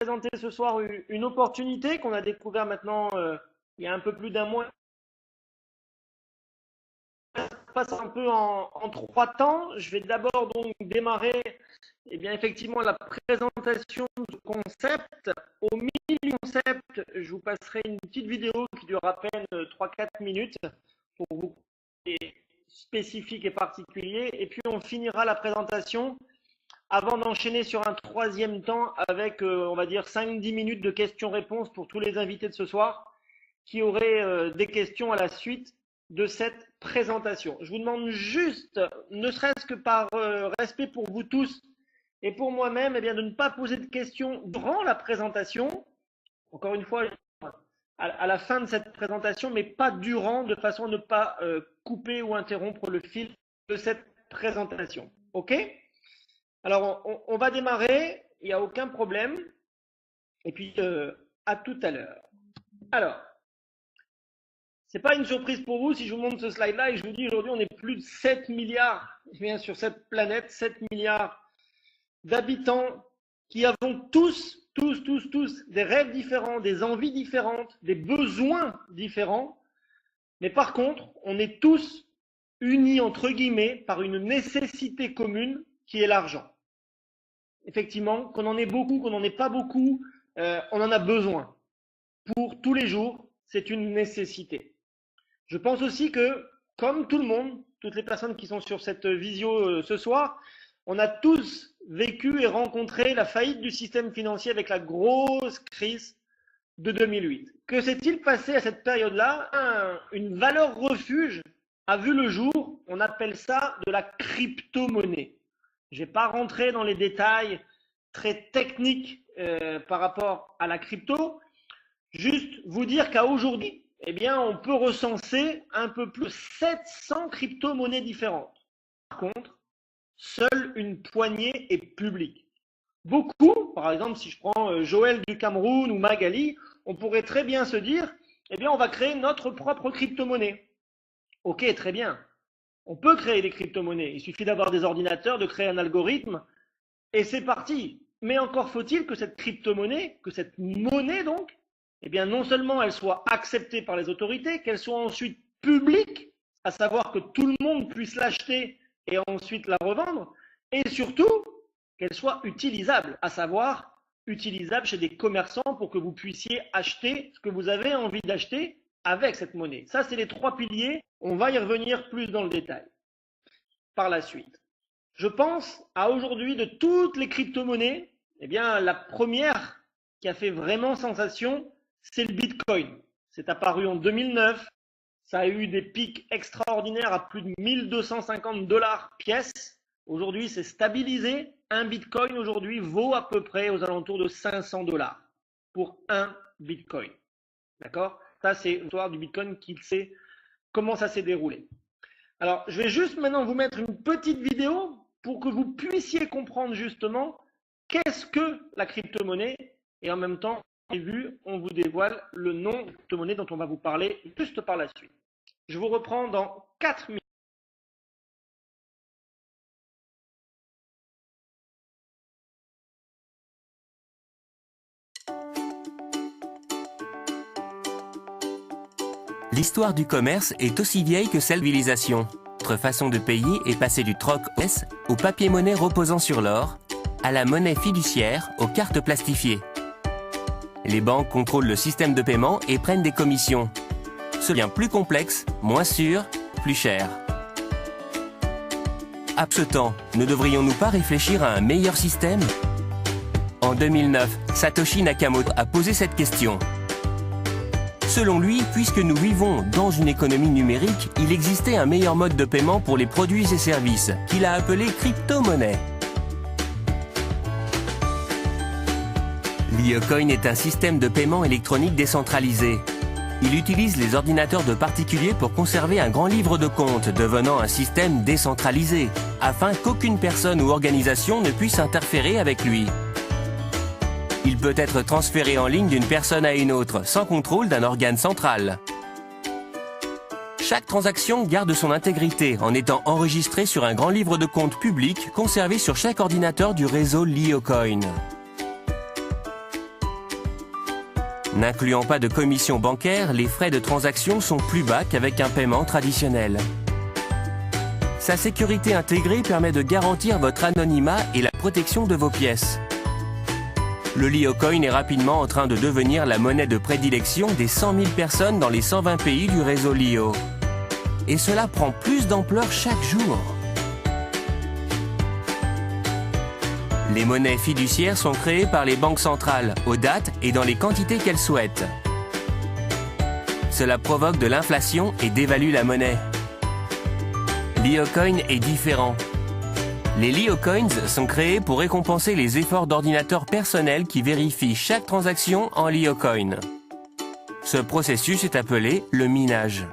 présenter ce soir une opportunité qu'on a découvert maintenant il y a un peu plus d'un mois. Ça passe un peu en trois temps. Je vais d'abord donc démarrer effectivement la présentation du concept. Au milieu du concept, je vous passerai une petite vidéo qui dure à peine 3-4 minutes pour vous spécifique et particulier. Et puis on finira la présentation avant d'enchaîner sur un troisième temps avec, on va dire, 5-10 minutes de questions-réponses pour tous les invités de ce soir qui auraient des questions à la suite de cette présentation. Je vous demande juste, ne serait-ce que par respect pour vous tous et pour moi-même, de ne pas poser de questions durant la présentation. Encore une fois, à la fin de cette présentation, mais pas durant, de façon à ne pas couper ou interrompre le fil de cette présentation. OK ? Alors, on va démarrer, il n'y a aucun problème. Et puis, à tout à l'heure. Alors, ce n'est pas une surprise pour vous si je vous montre ce slide-là et je vous dis aujourd'hui, on est plus de 7 milliards sur cette planète, 7 milliards d'habitants qui avons tous des rêves différents, des envies différentes, des besoins différents. Mais par contre, on est tous unis, entre guillemets, par une nécessité commune qui est l'argent. Effectivement, qu'on en ait beaucoup, qu'on n'en ait pas beaucoup, on en a besoin. Pour tous les jours, c'est une nécessité. Je pense aussi que, comme tout le monde, toutes les personnes qui sont sur cette visio ce soir, on a tous vécu et rencontré la faillite du système financier avec la grosse crise de 2008. Que s'est-il passé à cette période-là ? Une valeur refuge a vu le jour, on appelle ça de la crypto-monnaie. Je ne vais pas rentrer dans les détails très techniques par rapport à la crypto, juste vous dire qu'à aujourd'hui, on peut recenser un peu plus de 700 crypto-monnaies différentes. Par contre, seule une poignée est publique. Beaucoup, par exemple, si je prends Joël du Cameroun ou Magali, on pourrait très bien se dire, on va créer notre propre crypto-monnaie. Ok, très bien. On peut créer des crypto-monnaies. Il suffit d'avoir des ordinateurs, de créer un algorithme, et c'est parti. Mais encore faut-il que cette crypto-monnaie, que cette monnaie donc, non seulement elle soit acceptée par les autorités, qu'elle soit ensuite publique, à savoir que tout le monde puisse l'acheter et ensuite la revendre, et surtout qu'elle soit utilisable, à savoir utilisable chez des commerçants pour que vous puissiez acheter ce que vous avez envie d'acheter avec cette monnaie. Ça, c'est les trois piliers. On va y revenir plus dans le détail par la suite. Je pense à aujourd'hui de toutes les crypto-monnaies, la première qui a fait vraiment sensation, c'est le Bitcoin. C'est apparu en 2009. Ça a eu des pics extraordinaires à plus de 1250 $ pièce. Aujourd'hui, c'est stabilisé. Un Bitcoin aujourd'hui vaut à peu près aux alentours de 500 $ pour un Bitcoin. D'accord ? Ça, c'est l'histoire du Bitcoin qui sait comment ça s'est déroulé. Alors, je vais juste maintenant vous mettre une petite vidéo pour que vous puissiez comprendre justement qu'est-ce que la crypto-monnaie et en même temps, on vous dévoile le nom de la crypto-monnaie dont on va vous parler juste par la suite. Je vous reprends dans 4 minutes. L'histoire du commerce est aussi vieille que celle de la civilisation. Notre façon de payer est passée du troc au papier-monnaie reposant sur l'or, à la monnaie fiduciaire, aux cartes plastifiées. Les banques contrôlent le système de paiement et prennent des commissions. Ce devient plus complexe, moins sûr, plus cher. À ce temps, ne devrions-nous pas réfléchir à un meilleur système ? En 2009, Satoshi Nakamoto a posé cette question. Selon lui, puisque nous vivons dans une économie numérique, il existait un meilleur mode de paiement pour les produits et services, qu'il a appelé crypto-monnaie. L'Iocoin est un système de paiement électronique décentralisé. Il utilise les ordinateurs de particuliers pour conserver un grand livre de compte, devenant un système décentralisé, afin qu'aucune personne ou organisation ne puisse interférer avec lui. Il peut être transféré en ligne d'une personne à une autre, sans contrôle d'un organe central. Chaque transaction garde son intégrité en étant enregistrée sur un grand livre de compte public conservé sur chaque ordinateur du réseau L'Iocoin. N'incluant pas de commission bancaire, les frais de transaction sont plus bas qu'avec un paiement traditionnel. Sa sécurité intégrée permet de garantir votre anonymat et la protection de vos pièces. Le LioCoin est rapidement en train de devenir la monnaie de prédilection des 100 000 personnes dans les 120 pays du réseau Lio. Et cela prend plus d'ampleur chaque jour. Les monnaies fiduciaires sont créées par les banques centrales, aux dates et dans les quantités qu'elles souhaitent. Cela provoque de l'inflation et dévalue la monnaie. LioCoin est différent. Les LioCoins sont créés pour récompenser les efforts d'ordinateurs personnels qui vérifient chaque transaction en LioCoin. Ce processus est appelé le minage.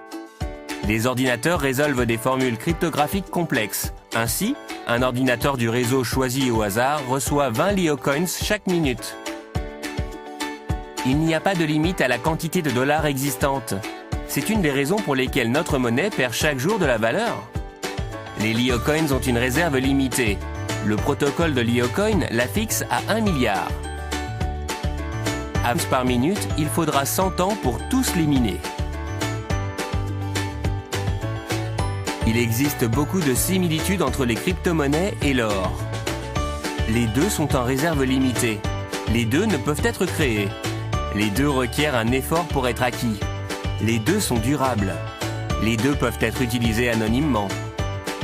Les ordinateurs résolvent des formules cryptographiques complexes. Ainsi, un ordinateur du réseau choisi au hasard reçoit 20 LioCoins chaque minute. Il n'y a pas de limite à la quantité de dollars existante. C'est une des raisons pour lesquelles notre monnaie perd chaque jour de la valeur. Les LioCoins ont une réserve limitée. Le protocole de LioCoin la fixe à 1 milliard. À par minute, il faudra 100 ans pour tous les miner. Il existe beaucoup de similitudes entre les crypto-monnaies et l'or. Les deux sont en réserve limitée. Les deux ne peuvent être créés. Les deux requièrent un effort pour être acquis. Les deux sont durables. Les deux peuvent être utilisés anonymement.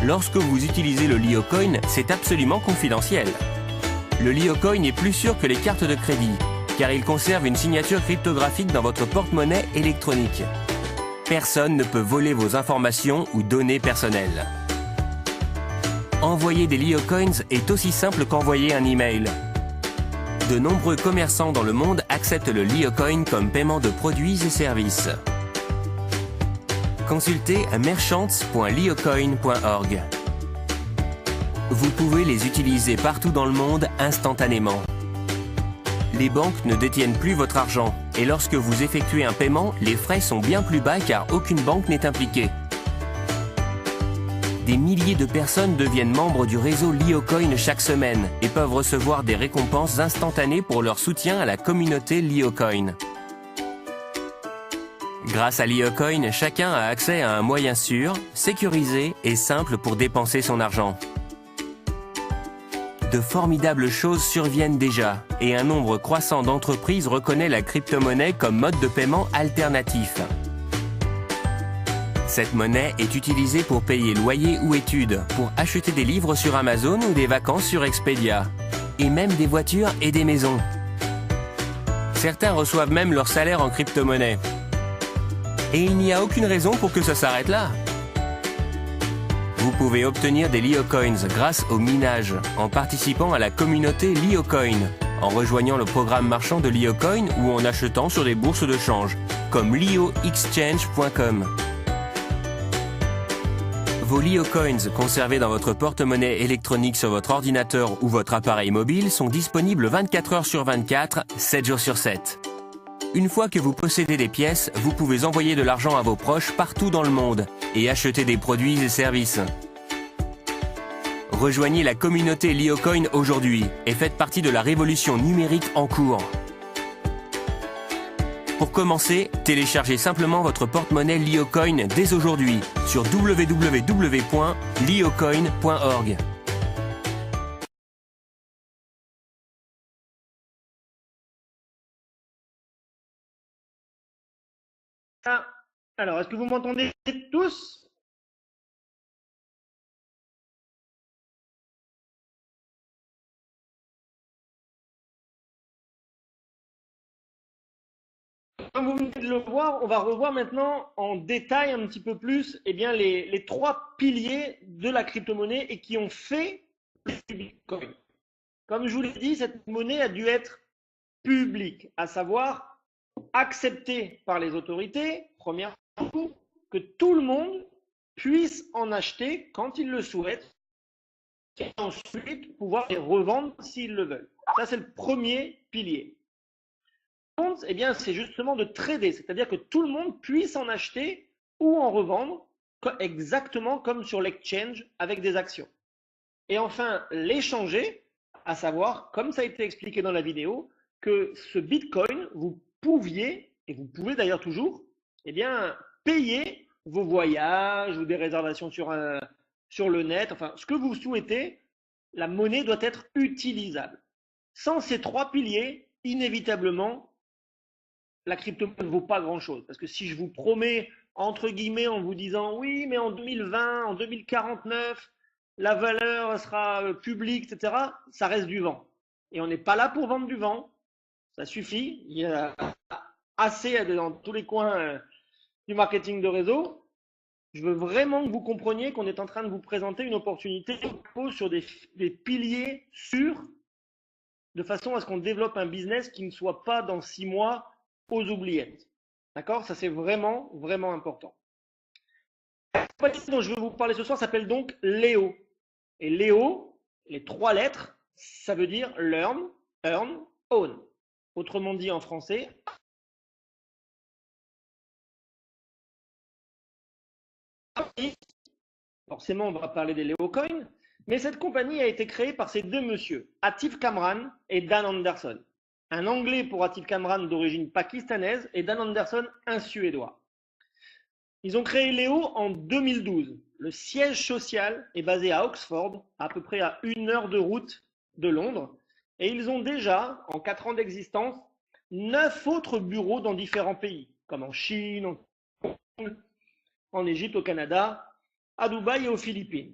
Lorsque vous utilisez le LioCoin, c'est absolument confidentiel. Le LioCoin est plus sûr que les cartes de crédit, car il conserve une signature cryptographique dans votre porte-monnaie électronique. Personne ne peut voler vos informations ou données personnelles. Envoyer des LioCoins est aussi simple qu'envoyer un email. De nombreux commerçants dans le monde acceptent le LioCoin comme paiement de produits et services. Consultez merchants.liocoin.org. Vous pouvez les utiliser partout dans le monde instantanément. Les banques ne détiennent plus votre argent et lorsque vous effectuez un paiement, les frais sont bien plus bas car aucune banque n'est impliquée. Des milliers de personnes deviennent membres du réseau LioCoin chaque semaine et peuvent recevoir des récompenses instantanées pour leur soutien à la communauté LioCoin. Grâce à LioCoin, chacun a accès à un moyen sûr, sécurisé et simple pour dépenser son argent. De formidables choses surviennent déjà et un nombre croissant d'entreprises reconnaît la crypto-monnaie comme mode de paiement alternatif. Cette monnaie est utilisée pour payer loyer ou études, pour acheter des livres sur Amazon ou des vacances sur Expedia, et même des voitures et des maisons. Certains reçoivent même leur salaire en crypto-monnaie. Et il n'y a aucune raison pour que ça s'arrête là. Vous pouvez obtenir des LioCoins grâce au minage, en participant à la communauté LioCoin, en rejoignant le programme marchand de LioCoin ou en achetant sur des bourses de change, comme lioexchange.com. Vos LioCoins conservés dans votre porte-monnaie électronique sur votre ordinateur ou votre appareil mobile sont disponibles 24 heures sur 24, 7 jours sur 7. Une fois que vous possédez des pièces, vous pouvez envoyer de l'argent à vos proches partout dans le monde et acheter des produits et services. Rejoignez la communauté LioCoin aujourd'hui et faites partie de la révolution numérique en cours. Pour commencer, téléchargez simplement votre porte-monnaie LioCoin dès aujourd'hui sur www.liocoin.org. Alors, est-ce que vous m'entendez tous? Comme vous venez de le voir, on va revoir maintenant en détail un petit peu plus les trois piliers de la crypto-monnaie et qui ont fait le Bitcoin. Comme je vous l'ai dit, cette monnaie a dû être publique, à savoir acceptée par les autorités, premièrement, que tout le monde puisse en acheter quand il le souhaite et ensuite pouvoir les revendre s'ils le veulent. Ça, c'est le premier pilier. C'est justement de trader, c'est-à-dire que tout le monde puisse en acheter ou en revendre exactement comme sur l'exchange avec des actions. Et enfin, l'échanger, à savoir, comme ça a été expliqué dans la vidéo, que ce Bitcoin, vous pouviez, et vous pouvez d'ailleurs toujours, eh bien, payer vos voyages ou des réservations sur le net, enfin, ce que vous souhaitez, la monnaie doit être utilisable. Sans ces trois piliers, inévitablement, la crypto-monnaie ne vaut pas grand-chose. Parce que si je vous promets, entre guillemets, en vous disant oui, mais en 2020, en 2049, la valeur sera publique, etc., ça reste du vent. Et on n'est pas là pour vendre du vent. Ça suffit. Il y a assez dans tous les coins du marketing de réseau. Je veux vraiment que vous compreniez qu'on est en train de vous présenter une opportunité qui repose sur des piliers sûrs, de façon à ce qu'on développe un business qui ne soit pas dans 6 mois aux oubliettes. D'accord? Ça, c'est vraiment, vraiment important. La compagnie dont je vais vous parler ce soir s'appelle donc Leo. Et Leo, les 3 lettres, ça veut dire learn, earn, own. Autrement dit en français, forcément, on va parler des Leo Coins, mais cette compagnie a été créée par ces deux messieurs, Atif Kamran et Dan Anderson. Un Anglais pour Atif Kamran d'origine pakistanaise et Dan Anderson, un Suédois. Ils ont créé Leo en 2012. Le siège social est basé à Oxford, à peu près à 1 heure de route de Londres. Et ils ont déjà, en 4 ans d'existence, 9 autres bureaux dans différents pays, comme en Chine, en Égypte, au Canada, à Dubaï et aux Philippines.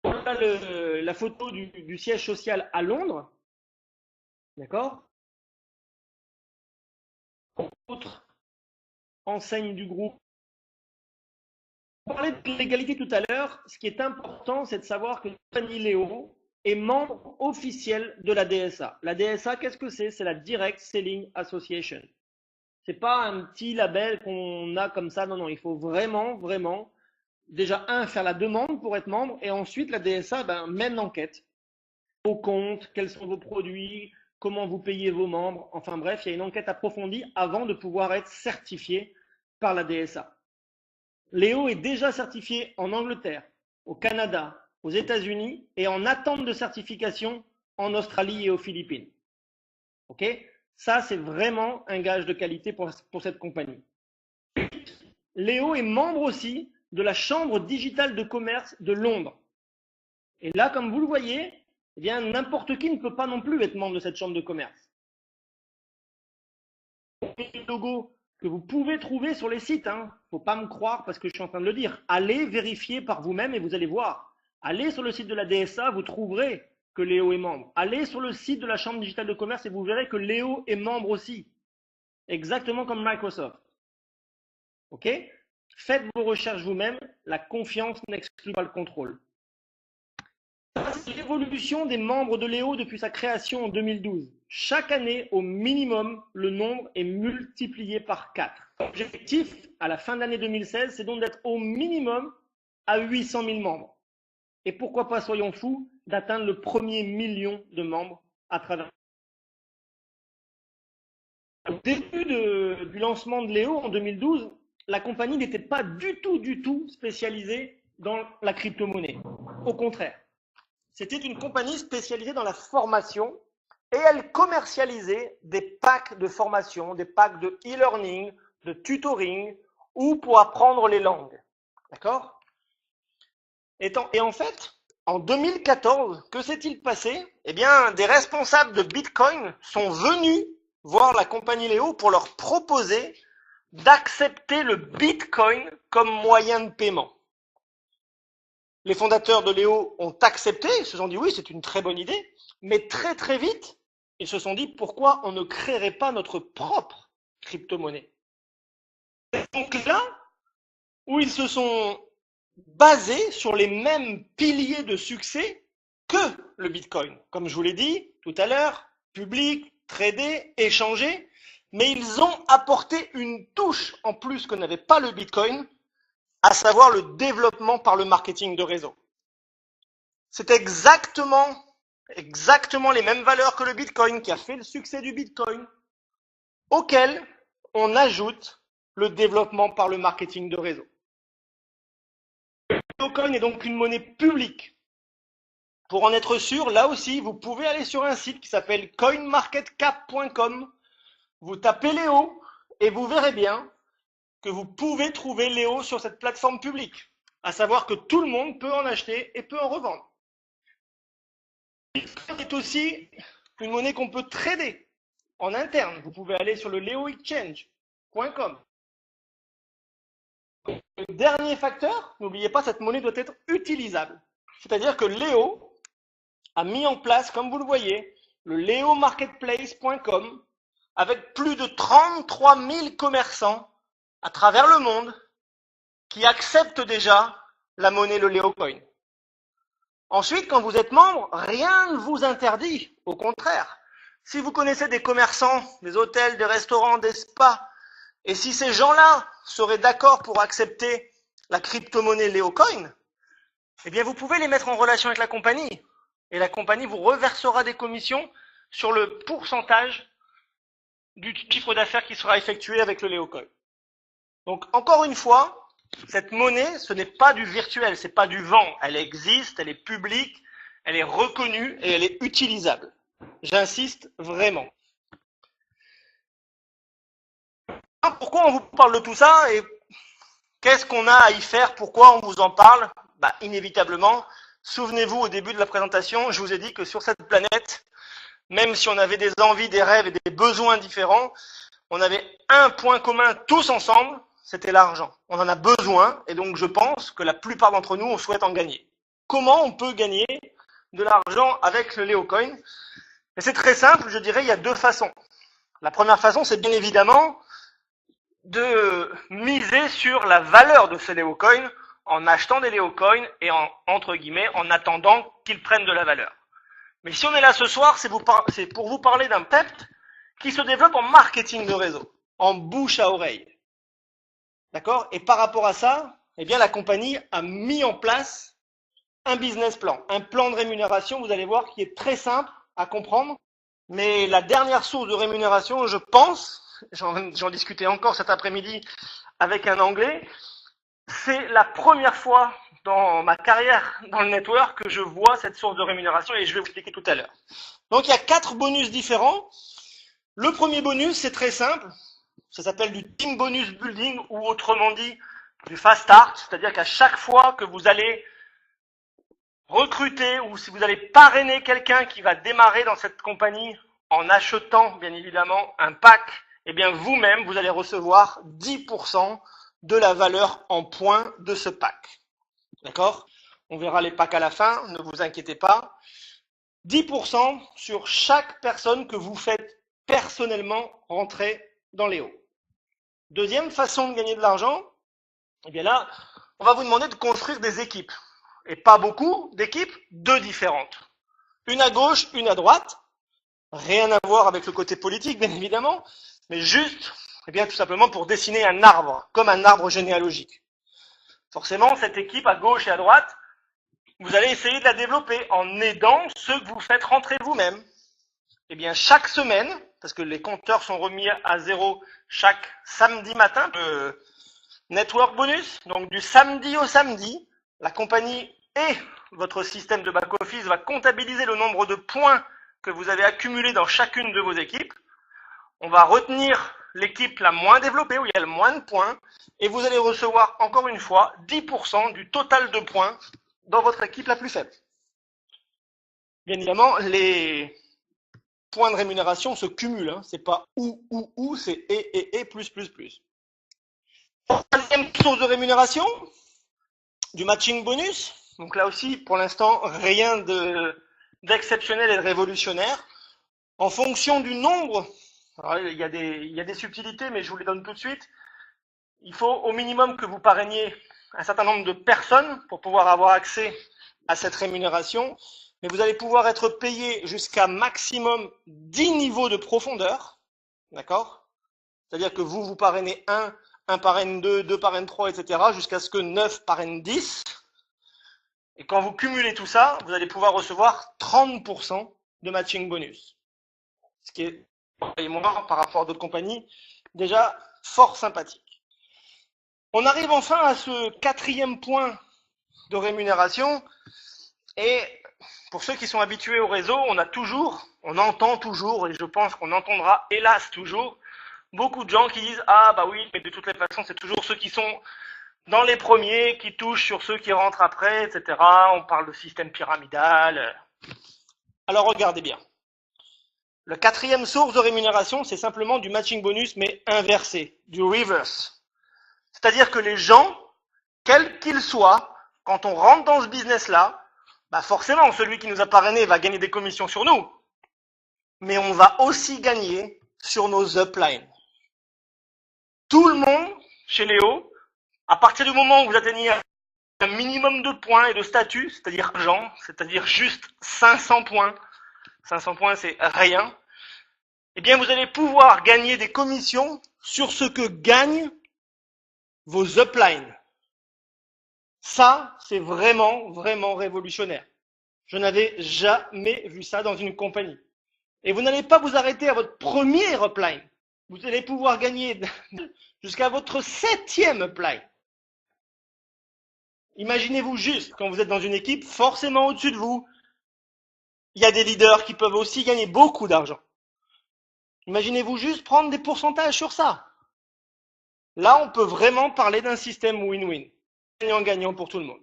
Voilà la photo du siège social à Londres. D'accord? Autre enseigne du groupe. On parlait de l'égalité tout à l'heure. Ce qui est important, c'est de savoir que Compagnie Leo est membre officiel de la DSA. La DSA, qu'est-ce que c'est? C'est la Direct Selling Association. C'est pas un petit label qu'on a comme ça. Non, non, il faut vraiment, vraiment, déjà, faire la demande pour être membre, et ensuite, la DSA mène l'enquête. Vos comptes, quels sont vos produits, comment vous payez vos membres. Enfin bref, il y a une enquête approfondie avant de pouvoir être certifié par la DSA. Léo est déjà certifié en Angleterre, au Canada, aux États-Unis et en attente de certification en Australie et aux Philippines. Ok? Ça, c'est vraiment un gage de qualité pour cette compagnie. Léo est membre aussi de la Chambre digitale de commerce de Londres. Et là, comme vous le voyez, eh bien, n'importe qui ne peut pas non plus être membre de cette chambre de commerce. Le logo que vous pouvez trouver sur les sites, faut pas me croire parce que je suis en train de le dire. Allez vérifier par vous-même et vous allez voir. Allez sur le site de la DSA, vous trouverez que Léo est membre. Allez sur le site de la Chambre digitale de commerce et vous verrez que Léo est membre aussi. Exactement comme Microsoft. Ok? Faites vos recherches vous-même. La confiance n'exclut pas le contrôle. C'est l'évolution des membres de Léo depuis sa création en 2012. Chaque année, au minimum, le nombre est multiplié par 4. L'objectif, à la fin de l'année 2016, c'est donc d'être au minimum à 800 000 membres. Et pourquoi pas, soyons fous, d'atteindre le premier million de membres à travers. Au début du lancement de Léo en 2012, la compagnie n'était pas du tout spécialisée dans la crypto-monnaie. Au contraire. C'était une compagnie spécialisée dans la formation et elle commercialisait des packs de formation, des packs de e-learning, de tutoring ou pour apprendre les langues. D'accord? Et en fait, en 2014, que s'est-il passé? Eh bien, des responsables de Bitcoin sont venus voir la compagnie Léo pour leur proposer d'accepter le Bitcoin comme moyen de paiement. Les fondateurs de Léo ont accepté, ils se sont dit oui, c'est une très bonne idée, mais très vite, ils se sont dit pourquoi on ne créerait pas notre propre crypto-monnaie. C'est donc là où ils se sont basés sur les mêmes piliers de succès que le Bitcoin. Comme je vous l'ai dit tout à l'heure, public, tradé, échangé, mais ils ont apporté une touche en plus que n'avait pas le Bitcoin, à savoir le développement par le marketing de réseau. C'est exactement les mêmes valeurs que le Bitcoin qui a fait le succès du Bitcoin, auquel on ajoute le développement par le marketing de réseau. Le Bitcoin est donc une monnaie publique. Pour en être sûr, là aussi, vous pouvez aller sur un site qui s'appelle coinmarketcap.com vous tapez Léo et vous verrez bien que vous pouvez trouver Léo sur cette plateforme publique. À savoir que tout le monde peut en acheter et peut en revendre. C'est aussi une monnaie qu'on peut trader en interne. Vous pouvez aller sur le leoexchange.com. Le dernier facteur, n'oubliez pas, cette monnaie doit être utilisable. C'est-à-dire que Léo a mis en place, comme vous le voyez, le leomarketplace.com avec plus de 33 000 commerçants à travers le monde qui acceptent déjà la monnaie, le Léocoin. Ensuite, quand vous êtes membre, rien ne vous interdit. Au contraire, si vous connaissez des commerçants, des hôtels, des restaurants, des spas, et si ces gens-là seraient d'accord pour accepter la crypto-monnaie Léocoin, eh bien vous pouvez les mettre en relation avec la compagnie. Et la compagnie vous reversera des commissions sur le pourcentage du chiffre d'affaires qui sera effectué avec le Léocoin. Donc encore une fois, cette monnaie, ce n'est pas du virtuel, c'est pas du vent. Elle existe, elle est publique, elle est reconnue et elle est utilisable. J'insiste vraiment. Pourquoi on vous parle de tout ça et qu'est-ce qu'on a à y faire? Pourquoi on vous en parle? Inévitablement, souvenez-vous au début de la présentation, je vous ai dit que sur cette planète, même si on avait des envies, des rêves et des besoins différents, on avait un point commun tous ensemble, c'était l'argent. On en a besoin et donc je pense que la plupart d'entre nous, on souhaite en gagner. Comment on peut gagner de l'argent avec le Léocoin? Et c'est très simple, je dirais, il y a deux façons. La première façon, c'est bien évidemment de miser sur la valeur de ce Léocoin en achetant des Léocoins et entre guillemets, en attendant qu'ils prennent de la valeur. Mais si on est là ce soir, c'est pour vous parler d'un PEPT qui se développe en marketing de réseau, en bouche à oreille. D'accord? Et par rapport à ça, eh bien, la compagnie a mis en place un business plan, un plan de rémunération, vous allez voir, qui est très simple à comprendre. Mais la dernière source de rémunération, je pense, j'en discutais encore cet après-midi avec un Anglais, c'est la première fois dans ma carrière dans le network que je vois cette source de rémunération et je vais vous expliquer tout à l'heure. Donc il y a 4 bonus différents. Le premier bonus, c'est très simple. Ça s'appelle du team bonus building ou autrement dit du fast start. C'est-à-dire qu'à chaque fois que vous allez recruter ou si vous allez parrainer quelqu'un qui va démarrer dans cette compagnie en achetant bien évidemment un pack, eh bien vous-même, vous allez recevoir 10% de la valeur en points de ce pack. D'accord? On verra les packs à la fin, ne vous inquiétez pas. 10% sur chaque personne que vous faites personnellement rentrer dans Léo. Deuxième façon de gagner de l'argent, eh bien là, on va vous demander de construire des équipes. Et pas beaucoup d'équipes, 2 différentes. Une à gauche, une à droite. Rien à voir avec le côté politique, bien évidemment, mais juste, eh bien, tout simplement pour dessiner un arbre, comme un arbre généalogique. Forcément, cette équipe à gauche et à droite, vous allez essayer de la développer en aidant ceux que vous faites rentrer vous-même. Eh bien, chaque semaine, parce que les compteurs sont remis à 0 chaque samedi matin, le network bonus, donc du samedi au samedi, la compagnie et votre système de back-office va comptabiliser le nombre de points que vous avez accumulés dans chacune de vos équipes. On va retenir l'équipe la moins développée, où il y a le moins de points, et vous allez recevoir encore une fois 10% du total de points dans votre équipe la plus faible. Bien évidemment, les points de rémunération se cumulent, hein. C'est pas ou, c'est et, plus. Troisième source de rémunération, du matching bonus. Donc là aussi, pour l'instant, rien d'exceptionnel et de révolutionnaire. En fonction du nombre, alors il y a des subtilités, mais je vous les donne tout de suite. Il faut au minimum que vous parrainiez un certain nombre de personnes pour pouvoir avoir accès à cette rémunération. Mais vous allez pouvoir être payé jusqu'à maximum 10 niveaux de profondeur. D'accord? C'est-à-dire que vous parrainez 1 parraine 2, 2 parraine 3, etc. jusqu'à ce que 9 parraine 10. Et quand vous cumulez tout ça, vous allez pouvoir recevoir 30% de matching bonus. Ce qui est, par rapport à d'autres compagnies, déjà fort sympathique. On arrive enfin à ce 4e point de rémunération. Et pour ceux qui sont habitués au réseau, on entend toujours, et je pense qu'on entendra hélas toujours, beaucoup de gens qui disent « Ah bah oui, mais de toutes les façons, c'est toujours ceux qui sont dans les premiers qui touchent sur ceux qui rentrent après, etc. » On parle de système pyramidal. Alors regardez bien. La quatrième source de rémunération, c'est simplement du matching bonus, mais inversé, du reverse. C'est-à-dire que les gens, quels qu'ils soient, quand on rentre dans ce business-là, bah forcément, celui qui nous a parrainé va gagner des commissions sur nous. Mais on va aussi gagner sur nos uplines. Tout le monde, chez Léo, à partir du moment où vous atteignez un minimum de points et de statut, c'est-à-dire argent, c'est-à-dire juste 500 points, 500 points c'est rien, eh bien vous allez pouvoir gagner des commissions sur ce que gagnent vos uplines. Ça, c'est vraiment, vraiment révolutionnaire. Je n'avais jamais vu ça dans une compagnie. Et vous n'allez pas vous arrêter à votre premier upline. Vous allez pouvoir gagner jusqu'à votre 7e upline. Imaginez-vous juste, quand vous êtes dans une équipe, forcément au-dessus de vous, il y a des leaders qui peuvent aussi gagner beaucoup d'argent. Imaginez-vous juste prendre des pourcentages sur ça. Là, on peut vraiment parler d'un système win-win. Gagnant-gagnant pour tout le monde.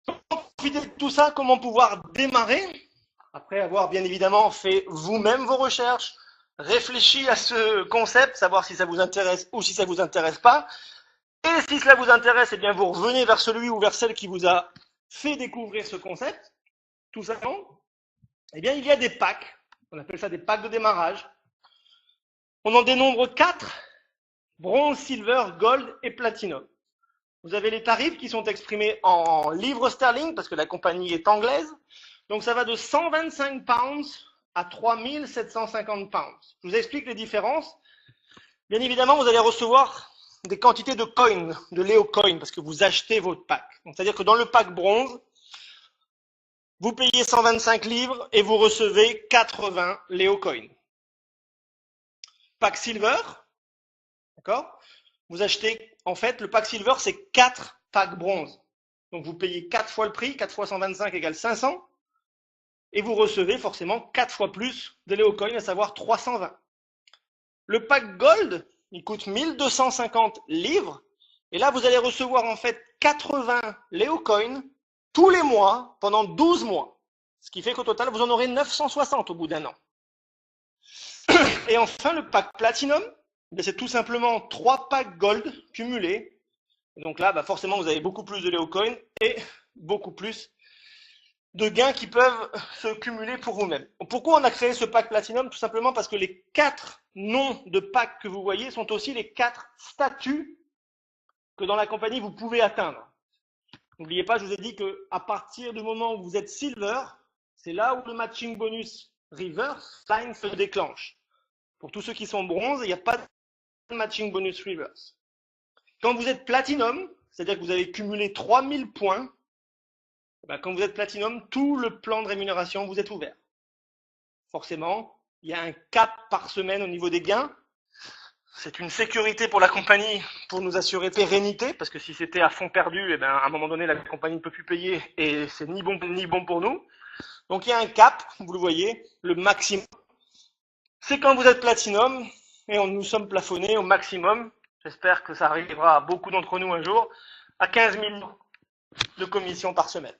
Pour profiter de tout ça, comment pouvoir démarrer? Après avoir bien évidemment fait vous-même vos recherches, réfléchi à ce concept, savoir si ça vous intéresse ou si ça vous intéresse pas. Et si cela vous intéresse, eh bien vous revenez vers celui ou vers celle qui vous a fait découvrir ce concept. Tout simplement, eh bien il y a des packs, on appelle ça des packs de démarrage. On en dénombre 4, bronze, silver, gold et platinum. Vous avez les tarifs qui sont exprimés en livres sterling parce que la compagnie est anglaise. Donc ça va de 125 pounds à 3750 pounds. Je vous explique les différences. Bien évidemment, vous allez recevoir des quantités de coins, de Léo Coin, parce que vous achetez votre pack. C'est-à-dire que dans le pack bronze, vous payez 125 livres et vous recevez 80 Léo Coin. Pack silver, d'accord? Vous achetez, en fait, le pack silver, c'est 4 packs bronze. Donc vous payez 4 fois le prix, 4 fois 125 égale 500. Et vous recevez forcément 4 fois plus de Léo Coin, à savoir 320. Le pack gold, il coûte 1250 livres. Et là, vous allez recevoir en fait 80 Léo Coin tous les mois pendant 12 mois. Ce qui fait qu'au total, vous en aurez 960 au bout d'un an. Et enfin, le pack platinum, c'est tout simplement 3 packs gold cumulés. Et donc là, forcément, vous avez beaucoup plus de Léo Coin et beaucoup plus de gains qui peuvent se cumuler pour vous-même. Pourquoi on a créé ce pack Platinum? Tout simplement parce que les 4 noms de packs que vous voyez sont aussi les 4 statuts que dans la compagnie vous pouvez atteindre. N'oubliez pas, je vous ai dit qu'à partir du moment où vous êtes Silver, c'est là où le matching bonus reverse line se déclenche. Pour tous ceux qui sont bronze, il n'y a pas de matching bonus reverse. Quand vous êtes Platinum, c'est-à-dire que vous avez cumulé 3000 points, quand vous êtes Platinum, tout le plan de rémunération vous est ouvert. Forcément, il y a un cap par semaine au niveau des gains. C'est une sécurité pour la compagnie pour nous assurer pérennité, parce que si c'était à fond perdu, à un moment donné, la compagnie ne peut plus payer et c'est ni bon pour nous. Donc il y a un cap, vous le voyez, le maximum. C'est quand vous êtes Platinum et nous sommes plafonnés au maximum. J'espère que ça arrivera à beaucoup d'entre nous un jour, à 15 000 de commissions par semaine.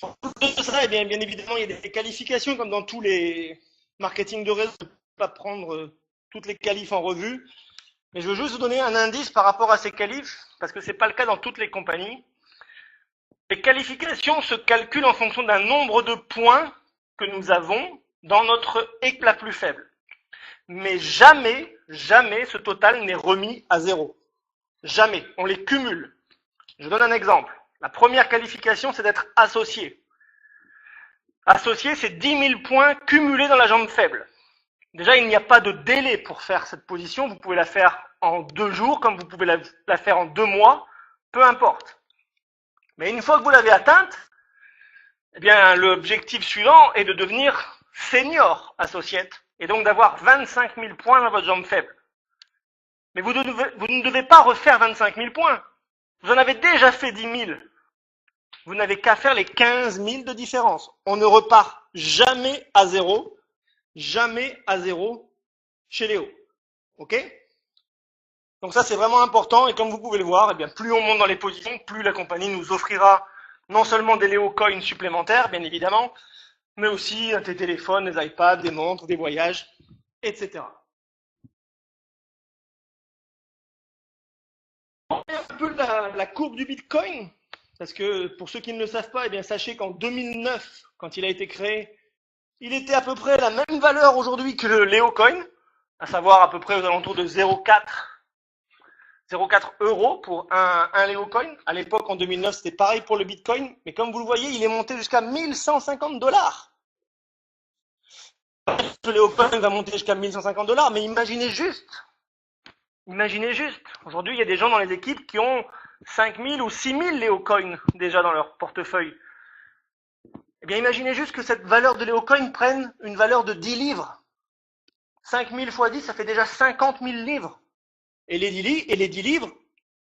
Pour tout ça, bien évidemment, il y a des qualifications comme dans tous les marketing de réseau. Je ne peux pas prendre toutes les qualifs en revue, mais je veux juste vous donner un indice par rapport à ces qualifs, parce que ce n'est pas le cas dans toutes les compagnies. Les qualifications se calculent en fonction d'un nombre de points que nous avons dans notre équipe la plus faible. Mais jamais ce total n'est remis à zéro. Jamais. On les cumule. Je donne un exemple. La première qualification, c'est d'être associé. Associé, c'est 10 000 points cumulés dans la jambe faible. Déjà, il n'y a pas de délai pour faire cette position. Vous pouvez la faire en 2 jours, comme vous pouvez la faire en 2 mois, peu importe. Mais une fois que vous l'avez atteinte, eh bien, l'objectif suivant est de devenir senior associate et donc d'avoir 25 000 points dans votre jambe faible. Mais vous ne devez pas refaire 25 000 points. Vous en avez déjà fait 10 000. Vous n'avez qu'à faire les 15 000 de différence. On ne repart jamais à zéro. jamais à zéro chez Léo. Ok? Donc ça, c'est vraiment important. Et comme vous pouvez le voir, eh bien, plus on monte dans les positions, plus la compagnie nous offrira non seulement des Léo Coins supplémentaires, bien évidemment, mais aussi des téléphones, des iPads, des montres, des voyages, etc. On fait un peu la courbe du Bitcoin, parce que pour ceux qui ne le savent pas, eh bien, sachez qu'en 2009, quand il a été créé, il était à peu près la même valeur aujourd'hui que le Léo Coin, à savoir à peu près aux alentours de 0,4 euros pour un Léo Coin. À l'époque, en 2009, c'était pareil pour le Bitcoin, mais comme vous le voyez, il est monté jusqu'à 1150 $. Le Léo Coin va monter jusqu'à 1150 $, mais imaginez juste, aujourd'hui, il y a des gens dans les équipes qui ont 5000 ou 6000 Léo Coin déjà dans leur portefeuille. Eh bien, imaginez juste que cette valeur de Léo Coin prenne une valeur de 10 livres. 5000 fois 10, ça fait déjà 50 000 livres. Et les 10 livres,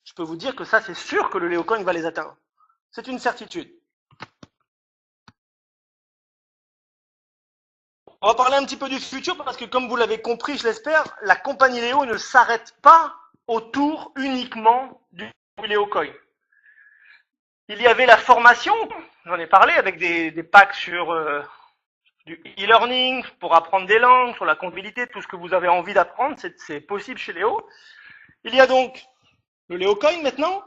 je peux vous dire que ça, c'est sûr que le Léo Coin va les atteindre. C'est une certitude. On va parler un petit peu du futur parce que comme vous l'avez compris, je l'espère, la compagnie Léo ne s'arrête pas autour uniquement du Léo Coin. Il y avait la formation, j'en ai parlé, avec des packs sur du e-learning, pour apprendre des langues, sur la comptabilité, tout ce que vous avez envie d'apprendre, c'est possible chez Léo. Il y a donc le Léo Coin maintenant,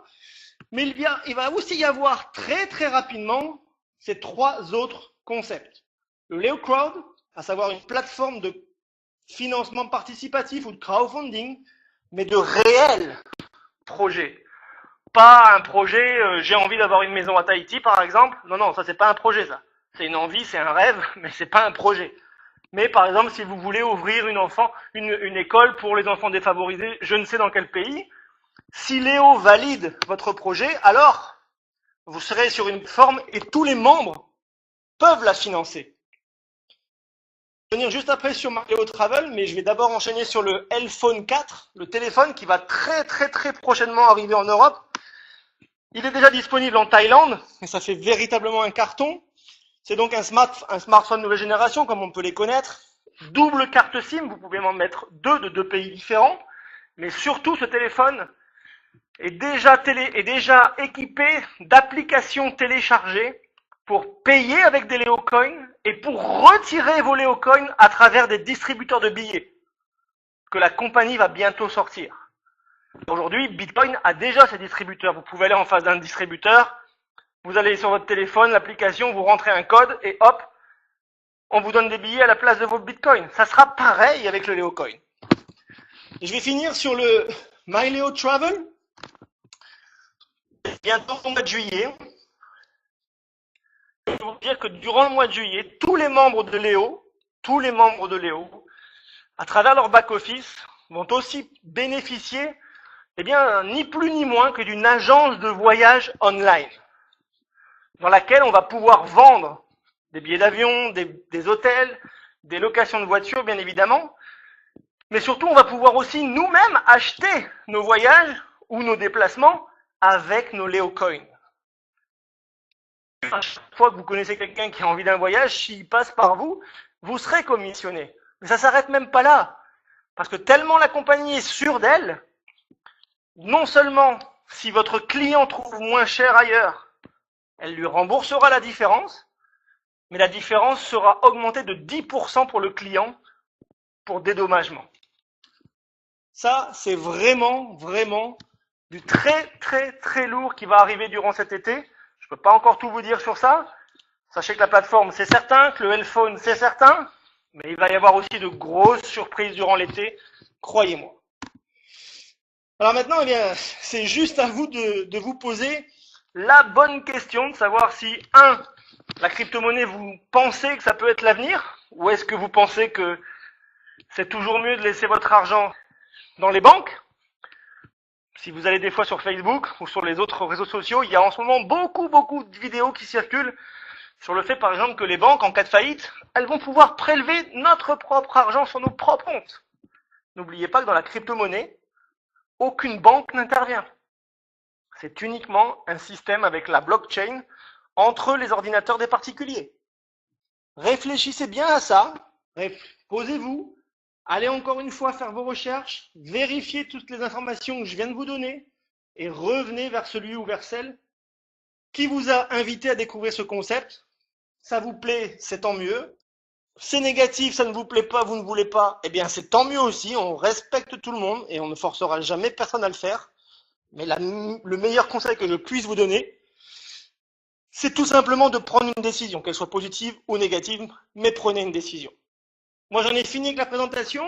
mais il va aussi y avoir très très rapidement ces trois autres concepts. Le Léo Crowd, à savoir une plateforme de financement participatif ou de crowdfunding, mais de réels projets. Pas un projet, j'ai envie d'avoir une maison à Tahiti par exemple. Non, ça c'est pas un projet ça. C'est une envie, c'est un rêve, mais c'est pas un projet. Mais par exemple, si vous voulez ouvrir une école pour les enfants défavorisés, je ne sais dans quel pays, si Léo valide votre projet, alors vous serez sur une forme et tous les membres peuvent la financer. Je vais venir juste après sur Léo Travel, mais je vais d'abord enchaîner sur le L-Phone 4, le téléphone qui va très prochainement arriver en Europe. Il est déjà disponible en Thaïlande, et ça fait véritablement un carton. C'est donc un smartphone nouvelle génération, comme on peut les connaître. Double carte SIM, vous pouvez en mettre deux de deux pays différents. Mais surtout, ce téléphone est déjà équipé d'applications téléchargées pour payer avec des Léo Coins et pour retirer vos Léo Coins à travers des distributeurs de billets que la compagnie va bientôt sortir. Aujourd'hui, Bitcoin a déjà ses distributeurs. Vous pouvez aller en face d'un distributeur, vous allez sur votre téléphone, l'application, vous rentrez un code et hop, on vous donne des billets à la place de vos bitcoins. Ça sera pareil avec le Léo Coin. Et je vais finir sur le My Léo Travel. Bientôt au mois de juillet. Je vais vous dire que durant le mois de juillet, tous les membres de Léo, à travers leur back-office, vont aussi bénéficier, ni plus ni moins que d'une agence de voyage online, dans laquelle on va pouvoir vendre des billets d'avion, des hôtels, des locations de voitures, bien évidemment. Mais surtout, on va pouvoir aussi nous-mêmes acheter nos voyages ou nos déplacements avec nos Léo Coins. À chaque fois que vous connaissez quelqu'un qui a envie d'un voyage, s'il passe par vous, vous serez commissionné. Mais ça s'arrête même pas là. Parce que tellement la compagnie est sûre d'elle, non seulement si votre client trouve moins cher ailleurs, elle lui remboursera la différence, mais la différence sera augmentée de 10% pour le client pour dédommagement. Ça, c'est vraiment du très lourd qui va arriver durant cet été. Je ne peux pas encore tout vous dire sur ça. Sachez que la plateforme, c'est certain, que le L-Phone, c'est certain, mais il va y avoir aussi de grosses surprises durant l'été, croyez-moi. Alors maintenant, c'est juste à vous de vous poser la bonne question, de savoir si, la crypto-monnaie, vous pensez que ça peut être l'avenir, ou est-ce que vous pensez que c'est toujours mieux de laisser votre argent dans les banques? Si vous allez des fois sur Facebook ou sur les autres réseaux sociaux, il y a en ce moment beaucoup de vidéos qui circulent sur le fait, par exemple, que les banques, en cas de faillite, elles vont pouvoir prélever notre propre argent sur nos propres comptes. N'oubliez pas que dans la crypto-monnaie, aucune banque n'intervient. C'est uniquement un système avec la blockchain entre les ordinateurs des particuliers. Réfléchissez bien à ça. posez-vous, allez encore une fois faire vos recherches, vérifiez toutes les informations que je viens de vous donner et revenez vers celui ou vers celle qui vous a invité à découvrir ce concept. Ça vous plaît, c'est tant mieux. C'est négatif, ça ne vous plaît pas, vous ne voulez pas, eh bien c'est tant mieux aussi, on respecte tout le monde et on ne forcera jamais personne à le faire. Mais le meilleur conseil que je puisse vous donner, c'est tout simplement de prendre une décision, qu'elle soit positive ou négative, mais prenez une décision. Moi j'en ai fini avec la présentation.